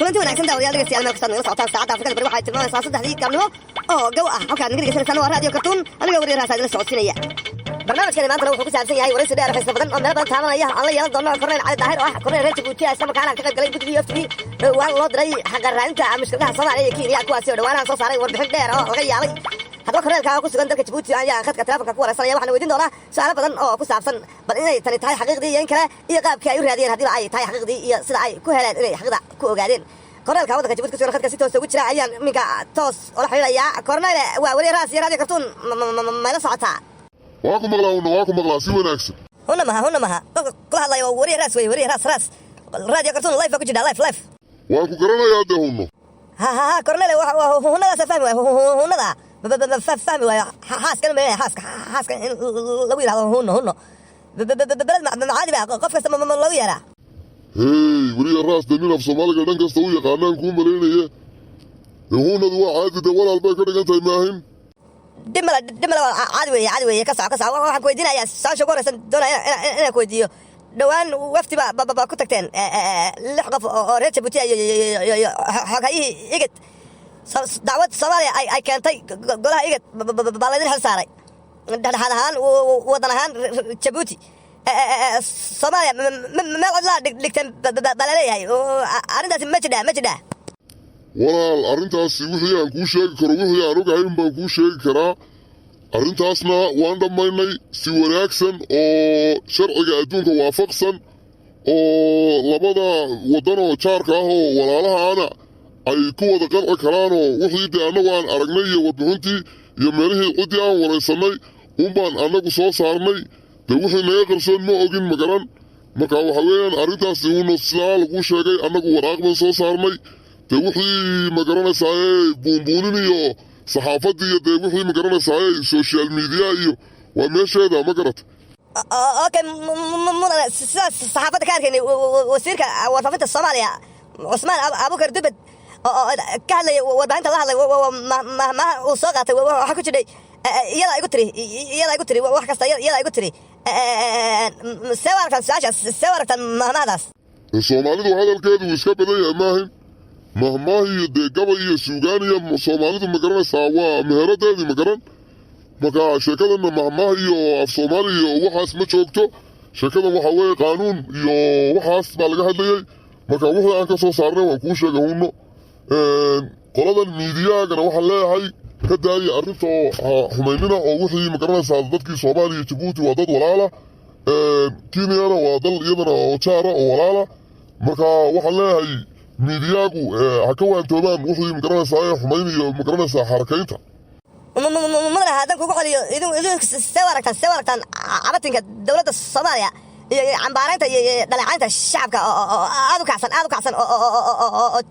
kulanti wanaagsan daawadayaal dhegeystayaal meel kasta nagala socotaan saacadda Afrikada bari waxay tilmaamaysaa 3 galabnimo oo gow ah halkaan naga dhegeysanaysan waa raadiyo kartuun aniga wariyay idila socodsiinaya barnaamijkan maanta wuxuu ku saabsan yahay waraysi dheer xiiso badan oo meel badan taabanaya aan la yeelan doono Korneyl Cali Daahir oo ah Korneyl reer Djibouti ah isla markaana ka qayb galay guddiga UFD dhawaan loo diray xagga raadinta mushkiladaha Soomaaliya iyo Kenya kuwaas oo dhawaanahan soo saaray warbixin dheer oo laga yaabay hadba Korneylka ku sugan dalka Djibouti ayaa khadka telefoonka ku waraysanaya waxaan weydiin doonaa su'aalo badan oo ku saabsan bal inay tani tahay xaqiiqdii iyo in kale iyo qaabkii ay u raadiyeen haddii ay tahay xaqiiqdii iyo sida ay ku heleen inay xaqiiqda ku ogaadeen Korneylka waddanka Djibouti kasoo khadka si toos ugu jira ayaan minka toos oo xiriiraya Korneyl waa wali raas iyo raadiyo kartuun ma la socotaa waaku maqlaa si wanaagsan هنا مها كل هذا وري راس راس راديو كرتون لايف كجدا لايف waaku garanayaa de hunno ها كورنيل هنا لا فاهم هنا ذا فاهم حاس كلمه حاس لو يلا هنا بلد عادي بقى قف كسم لو يلا hey wariya raas de nin af Soomaaliga dhan kasta u yaqaanaan ku maleynaya hunadu waa caadi de walaal bay ka dhigan tahay maahin دملا عادي ويا كسع waxaan ku weydiinayaa saasho qoraysan doonaya inaan ku weydiiyo dhawaan wafti ba ku tagteen 6 qof oo reer Djibouti iyo xogayihii igad dacwad Soomaaliya ay keentay golaha igad baladin hal saaray dhaxalahan wadan ahaan Djibouti Soomaaliya meel cid la dhigteen balaleeyahay arintaas ma jidha walaal arintaas wixii aan ku sheegi karo wixii aan ogahay baan ku sheegi karaa arintaasna waan dhamaynay si wanaagsan oo sharciga adduunka waafaqsan oo labada wadan oo jaarka ah oo walaalahaana ay ku wada qanci karaan oo wixii de anagu aan aragnay iyo warbixintii iyo meelihii cidii aan waraysanay baan anagu soo saarnay de wixii naga qarsoon ma ogin magaran marka waxa weeyaan arintaasi uu sidaa lagu sheegay anagu waraaq baan soo saarnay de wixii magaranaysaa buunbuunin iyo saxaafadii iyo de wixii magaranaysaa social media iyo waa meesheeda ma garat okay saxaafadda ka arkayna wasiirka warfaafinta Soomaaliya Cusmaan Abukar Dubad ka hadlay warbaahinta la hadlay ma uu soo qaatay waxa ku jiray iyada igu tiri wax kasta iyada igu tiri sewartan mahmadaas Soomaalidu hadalkeedu iska badan yahay maahin mahmaahiyo dee gabay iyo suugaaniya Soomaalidu magaranaysaa waa meheradeedii magaran marka sheekadana mahmaah iyo af Soomaali iyo waxaas ma joogto sheekada waxa weeye qaanuun iyo waxaas baa laga hadlayay marka wixii aan ka soo saarnay waan kuu sheegay hunno qoladan miidiyaagana waxaan leeyahay ka daaya arrinta xumaynina oo wixii magaranaysaa dadkii Soomaaliya iyo Djibouti waa dad walaala Kenyana waa dal iyadana oo jaara oo walaala marka waxaan leeyahay miidiyaagu ha ka waantoobaan wixii magaranaysaa xumayn iyo magaranaysaa xarakaynta مدن هذا كوكو قليو إذا سواركتان عبتينك دولة الصومالية عمبارينتا دلعانتا الشعب أدو كعسن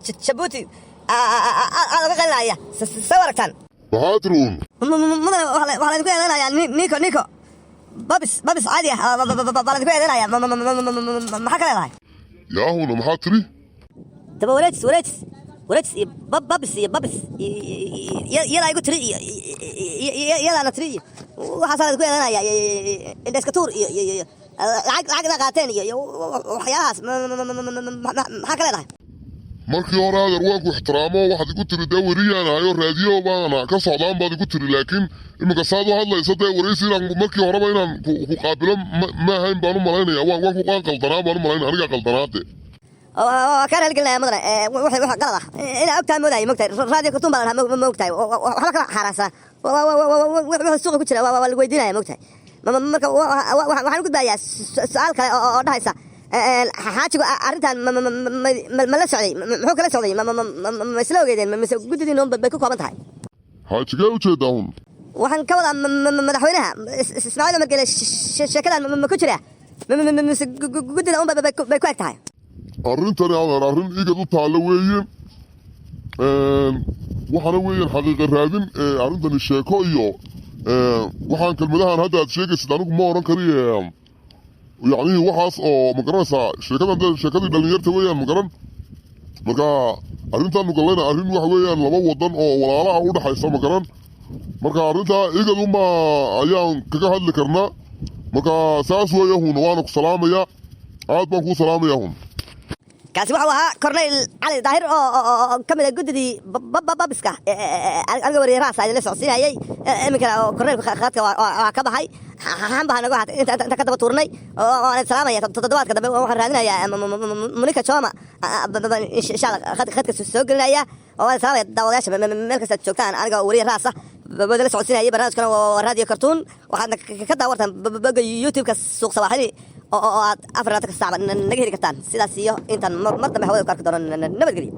Djibouti أدو غير سواركتان بهاترون مدن وحلا يقول لنا يعني نيكو بابس عادي بلد يقول لنا يعني ما حكى لنا يا هونا محاتري تبا وريتس بابس يلا يقول تري يلا أنا تري وحصل يقول أنا يا إندسكتور العقد قاتين وحياس ما حكى لنا markii hore adeer waan ku ixtiraamo waxaad igu tiri dee wariyaan ahayo raadiyo baana ka socdaan baad igu tiri laakiin iminka saad u hadlayso dee waraysi inaan markii horeba inaan ku qaabilo ma ahayn baan u malaynayaa waan ku qaldanaa baan u malaynaya aniga qaldanaade كان هلقلنا مدن وحي قلده إنا أكتر مولاي مكتر راديو كرتون بلها موكتاي وحلقة حراسة السوق كتير والويدينا موكتاي waxaan ugu daayaa su'aal kale oo dhahaysa xaajigu arintan ma la socday muxuu kala socday ma isla ogeedeen mise guddidiin bay ku kooban tahay xaajiga u jeedaa hun waxaan ka wadaa madaxweynaha Ismaaciil Umar Geele sheekadan ma ku jira mise guddida bay ku eg tahay arrintani aan arrin igad u taalo weeyeen waxana weeyaan xaqiiqa raadin arrintani sheeko iyo waxaan kelmadahan hadda aad sheegaysid anigu ma oran kari yacni waxaas oo magaranaysaa sheekadii dhalinyarta weeyaan magaran marka arrintaanu gallayna arrin waxa weeyaan laba wadan oo walaala ah u dhaxaysa magaran marka arrintaa igad uma ayaan kaga hadli karnaa marka saas weeya hun waana ku salaamayaa aad baan kuu salaamayaa hun kaasi waxa ahaa Cornel Ali Daahir oo kamid ah gudidii babiska aniga wariye raas ay la socodsiinayay iminka Cornel khadka waa ka baxay waxaan baa naga hatay inta ka daba tuurnay oo aan salaamaya toddobaadka dambe waxaan raadinayaa Monica Choma insha Allah khadka soo gelinaya oo aan salaamaya daawadayaasha meel kasta joogtaan aniga wariye raas بدل سعودية برنامج كنا وراديو كرتون وحنا كذا ورثنا بقى يوتيوب كسوق صباحي أو أفرادك الصعبة نجهر كتان سيدا سيو إنت مرة محاولة كاركتر نبتقري